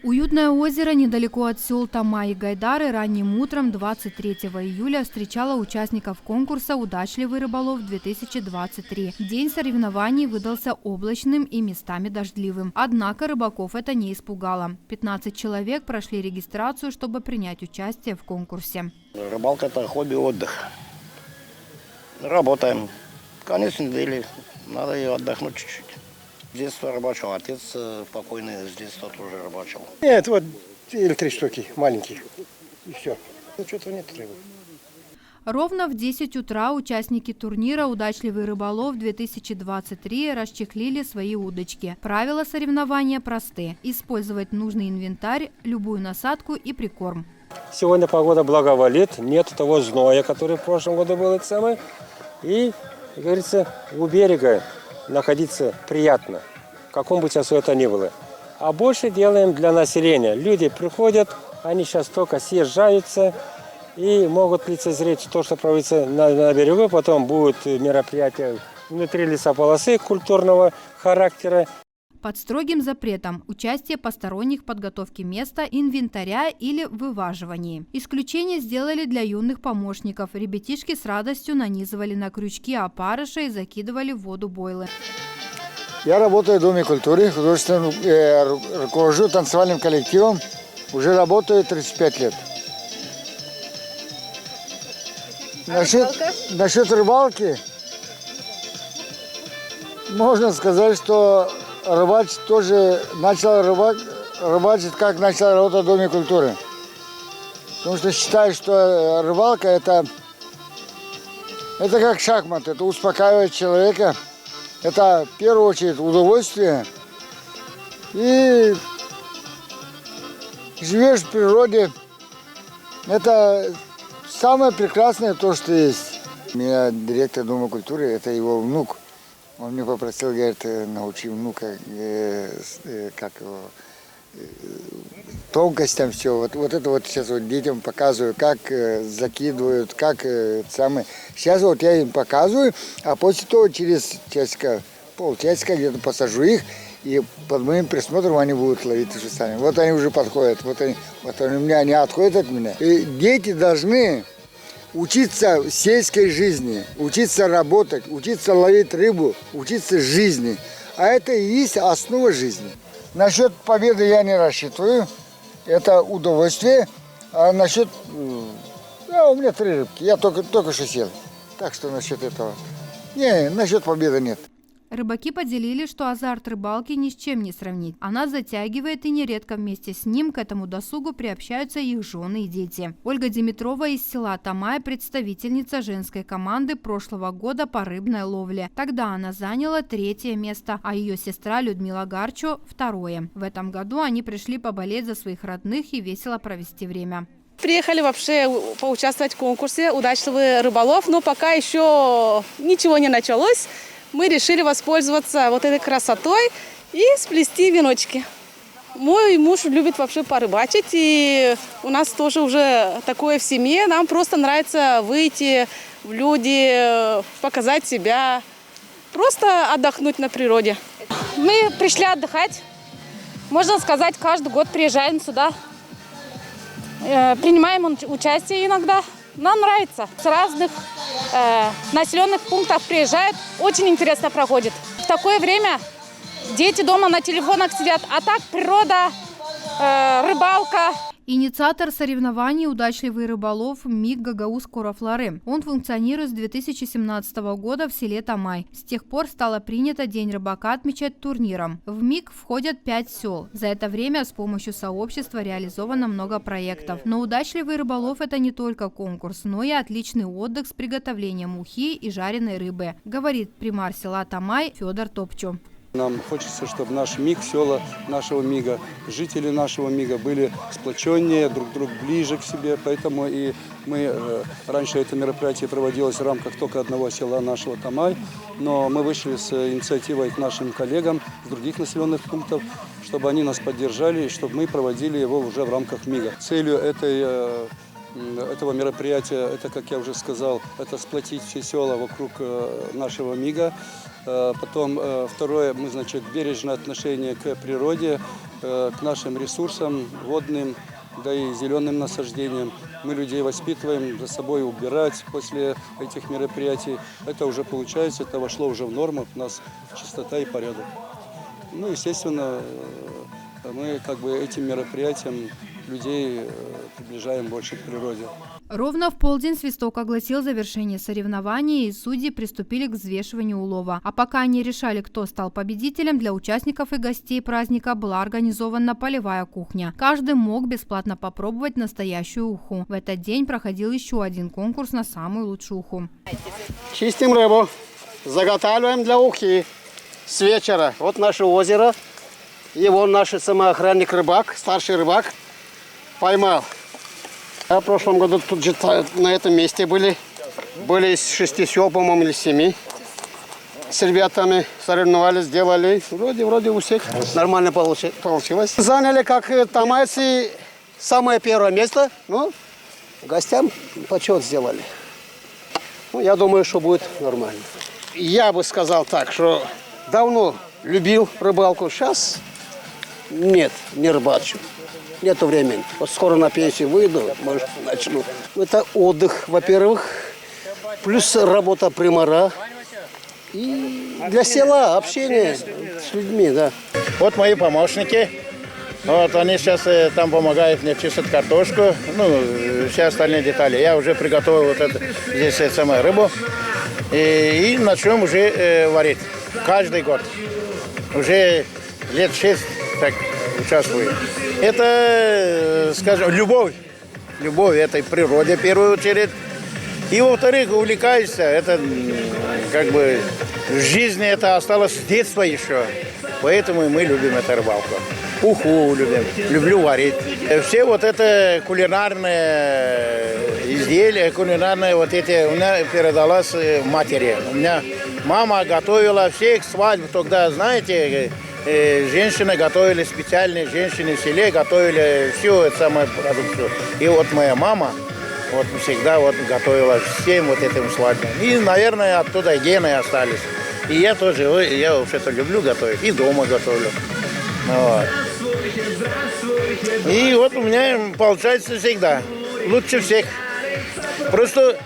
Уютное озеро недалеко от сел Тамай и Гайдары ранним утром 23 июля встречало участников конкурса «Удачливый рыболов-2023». День соревнований выдался облачным и местами дождливым. Однако рыбаков это не испугало. 15 человек прошли регистрацию, чтобы принять участие в конкурсе. Рыбалка – это хобби, отдых. Работаем. Конец недели. Надо и отдохнуть чуть-чуть. С детства рыбачил. Отец покойный с детства тоже рыбачил. Нет, вот или 3 штуки маленьких. И все. Ну, что-то нет рыбы. Ровно в 10 утра участники турнира «Удачливый рыболов-2023» расчехлили свои удочки. Правила соревнования просты. Использовать нужный инвентарь, любую насадку и прикорм. Сегодня погода благоволит, нет того зноя, который в прошлом году был это самое. И, как говорится, у берега находиться приятно, в каком бы часу это ни было. А больше делаем для населения. Люди приходят, они сейчас только съезжаются и могут лицезреть то, что проводится на берегу. Потом будут мероприятия внутри лесополосы культурного характера. Под строгим запретом участие посторонних в подготовке места, инвентаря или вываживании. Исключение сделали для юных помощников. Ребятишки с радостью нанизывали на крючки опарыша и закидывали в воду бойлы. Я работаю в Доме культуры, художественным, руковожу танцевальным коллективом. Уже работаю 35 лет. Насчет рыбалки, можно сказать, что рыбачить тоже начал рыбачить, как начал работать в Доме культуры. Потому что считаю, что рыбалка это как шахмат, это успокаивает человека. Это в первую очередь удовольствие. И живешь в природе. Это самое прекрасное то, что есть. У меня директор Дома культуры, это его внук. Он мне попросил, говорит, научи внука, как его, тонкостям все. Вот это вот сейчас вот детям показываю, как закидывают, как самое. Сейчас вот я им показываю, а после того через полчасика где-то посажу их, и под моим присмотром они будут ловить уже сами. Вот они уже подходят, вот они у меня, они отходят от меня. И дети должны учиться сельской жизни, учиться работать, учиться ловить рыбу, учиться жизни. А это и есть основа жизни. Насчет победы я не рассчитываю. Это удовольствие. А насчет... у меня 3 рыбки. Я только что сел. Так что насчет этого... Не, насчет победы нет. Рыбаки поделили, что азарт рыбалки ни с чем не сравнить. Она затягивает, и нередко вместе с ним к этому досугу приобщаются их жены и дети. Ольга Димитрова из села Тамай – представительница женской команды прошлого года по рыбной ловле. Тогда она заняла 3-е место, а ее сестра Людмила Гарчо – 2-е. В этом году они пришли поболеть за своих родных и весело провести время. Приехали вообще поучаствовать в конкурсе «Удачливый рыболов», но пока еще ничего не началось. Мы решили воспользоваться вот этой красотой и сплести веночки. Мой муж любит вообще порыбачить, и у нас тоже уже такое в семье. Нам просто нравится выйти в люди, показать себя, просто отдохнуть на природе. Мы пришли отдыхать. Можно сказать, каждый год приезжаем сюда. Принимаем участие иногда. Нам нравится. С разных населенных пунктов приезжают. Очень интересно проходит. В такое время дети дома на телефонах сидят, а так природа, рыбалка. Инициатор соревнований «Удачливый рыболов» МИГ Гагауз Курафлары. Он функционирует с 2017 года в селе Тамай. С тех пор стало принято День рыбака отмечать турниром. В МИГ входят 5 сел. За это время с помощью сообщества реализовано много проектов. Но «Удачливый рыболов» – это не только конкурс, но и отличный отдых с приготовлением ухи и жареной рыбы, говорит примар села Тамай Федор Топчу. Нам хочется, чтобы наш МИГ, села нашего МИГа, жители нашего МИГа были сплоченнее, друг к другу ближе к себе. Поэтому и мы, раньше это мероприятие проводилось в рамках только одного села нашего Тамай, но мы вышли с инициативой к нашим коллегам с других населенных пунктов, чтобы они нас поддержали и чтобы мы проводили его уже в рамках МИГа. Целью этой этого мероприятия, это, как я уже сказал, это сплотить все села вокруг нашего МИГа. Потом второе, мы, значит, бережное отношение к природе, к нашим ресурсам водным, да и зеленым насаждениям. Мы людей воспитываем, за собой убирать после этих мероприятий. Это уже получается, это вошло уже в норму, у нас чистота и порядок. Ну, естественно, мы как бы этим мероприятием людей приближаем больше к природе. Ровно в полдень свисток огласил завершение соревнований, и судьи приступили к взвешиванию улова. А пока они решали, кто стал победителем, для участников и гостей праздника была организована полевая кухня. Каждый мог бесплатно попробовать настоящую уху. В этот день проходил еще один конкурс на самую лучшую уху. Чистим рыбу, заготавливаем для ухи с вечера. Вот наше озеро. И вон наш самоохранник рыбак, старший рыбак, поймал. А в прошлом году тут же на этом месте были из 6 сел, по-моему, или 7. С ребятами соревновались, сделали. Вроде у всех нормально получилось. Заняли, как тамайцы, самое первое место. Ну, гостям почет сделали. Ну, я думаю, что будет нормально. Я бы сказал так, что давно любил рыбалку, сейчас нет, не рыбачу. Нету времени. Вот скоро на пенсию выйду, может, начну. Это отдых, во-первых, плюс работа примара. И для села общение с людьми, да. Вот мои помощники. Вот они сейчас там помогают мне чистить картошку. Ну, все остальные детали. Я уже приготовил вот это, здесь самую рыбу. И начнем уже варить. Каждый год. Уже лет 6 так участвую. Это, скажем, любовь. Любовь этой природе, в первую очередь. И, во-вторых, увлекаешься. Это, как бы, в жизни это осталось с детства еще. Поэтому мы любим эту рыбалку. Уху любим. Люблю варить. Все вот это кулинарные изделия, кулинарные вот эти, у меня передалась матери. У меня мама готовила всех свадьб тогда, знаете, женщины готовили специальные, женщины в селе готовили всю эту самую продукцию. И вот моя мама вот всегда вот готовила всем вот этим свадьбам. И, наверное, оттуда гены остались. И я тоже, я вообще-то люблю готовить, и дома готовлю. Вот. И вот у меня получается всегда лучше всех. Просто,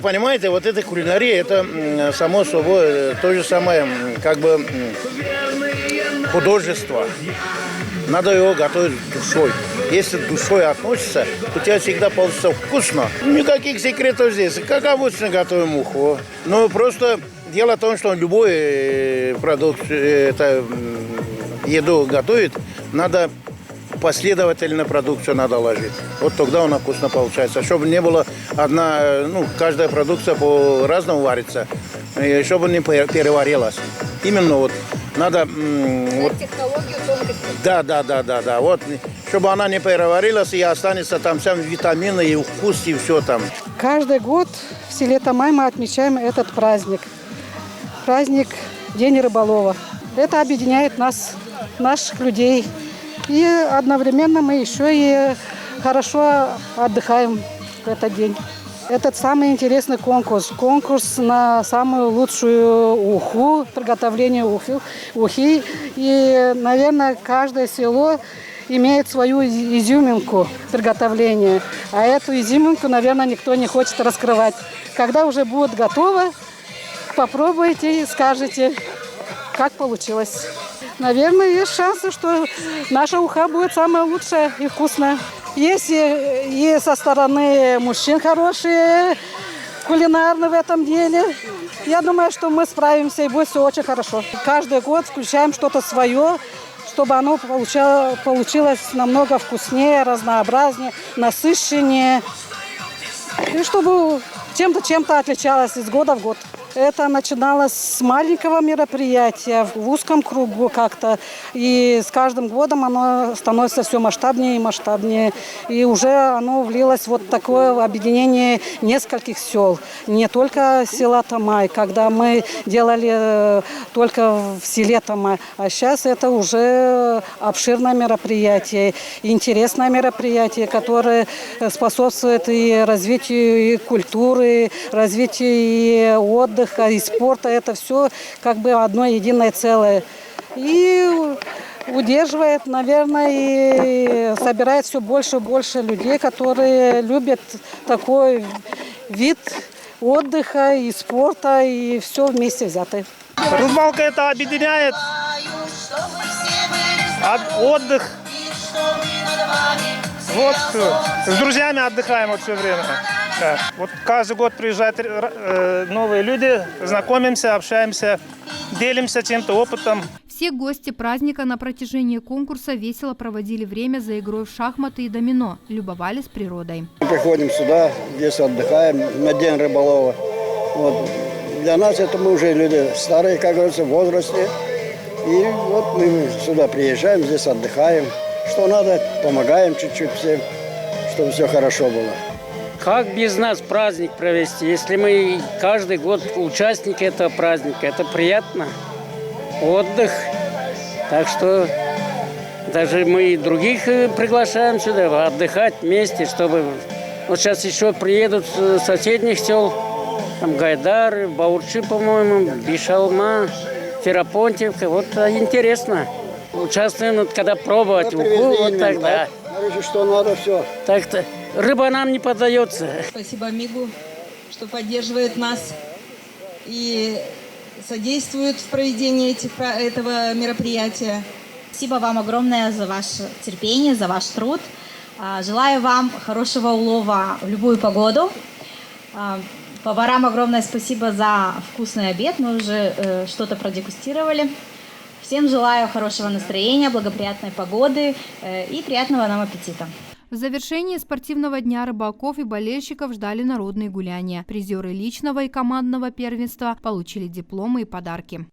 понимаете, вот эта кулинария, это само собой то же самое, как бы художество. Надо его готовить душой. Если душой относится, то у тебя всегда получится вкусно. Никаких секретов здесь. Как обычно готовим уху. Но просто дело в том, что любой продукт, это еду готовит, надо последовательно продукцию надо ложить. Вот тогда она вкусно получается. Чтобы не было одна, ну, каждая продукция по-разному варится, чтобы не переварилась. Именно вот надо... Вот, да. Вот, чтобы она не переварилась и останется там сам витамины и вкус, и все там. Каждый год в селе Тамай мы отмечаем этот праздник. Праздник День рыболова. Это объединяет нас, наших людей. И одновременно мы еще и хорошо отдыхаем в этот день. Этот самый интересный конкурс. Конкурс на самую лучшую уху, приготовление ухи. И, наверное, каждое село имеет свою изюминку приготовления. А эту изюминку, наверное, никто не хочет раскрывать. Когда уже будет готово, попробуйте и скажете, как получилось. Наверное, есть шансы, что наша уха будет самая лучшая и вкусная. Есть и со стороны мужчин хорошие кулинарные в этом деле. Я думаю, что мы справимся и будет все очень хорошо. Каждый год включаем что-то свое, чтобы оно получилось намного вкуснее, разнообразнее, насыщеннее. И чтобы чем-то отличалось из года в год. Это начиналось с маленького мероприятия в узком кругу как-то. И с каждым годом оно становится все масштабнее и масштабнее. И уже оно влилось в вот такое объединение нескольких сел. Не только села Тамай, когда мы делали только в селе Тамай, а сейчас это уже обширное мероприятие, интересное мероприятие, которое способствует и развитию и культуры, развитию и отдыха, и спорта. Это все как бы одно единое целое. И удерживает, наверное, и собирает все больше и больше людей, которые любят такой вид отдыха и спорта, и все вместе взятое. Рыбалка это объединяет, отдых. Вот с друзьями отдыхаем вот все время. Да. Вот каждый год приезжают новые люди, знакомимся, общаемся, делимся чем-то опытом. Все гости праздника на протяжении конкурса весело проводили время за игрой в шахматы и домино, любовались природой. Мы приходим сюда, здесь отдыхаем на День рыболова. Вот. Для нас это мы уже люди старые, как говорится, в возрасте. И вот мы сюда приезжаем, здесь отдыхаем. Что надо, помогаем чуть-чуть всем, чтобы все хорошо было. Как без нас праздник провести, если мы каждый год участники этого праздника? Это приятно. Отдых. Так что даже мы и других приглашаем сюда отдыхать вместе, чтобы... Вот сейчас еще приедут с соседних сел, там Гайдары, Баурчи, по-моему, Бишалма, Ферапонтьевка. Вот интересно. Участвуем, когда пробовать уху, вот тогда. Что надо, все. Так-то рыба нам не поддается. Спасибо МИГу, что поддерживает нас и содействует в проведении этого мероприятия. Спасибо вам огромное за ваше терпение, за ваш труд. Желаю вам хорошего улова в любую погоду. Поварам огромное спасибо за вкусный обед. Мы уже что-то продегустировали. Всем желаю хорошего настроения, благоприятной погоды и приятного нам аппетита. В завершении спортивного дня рыбаков и болельщиков ждали народные гуляния. Призеры личного и командного первенства получили дипломы и подарки.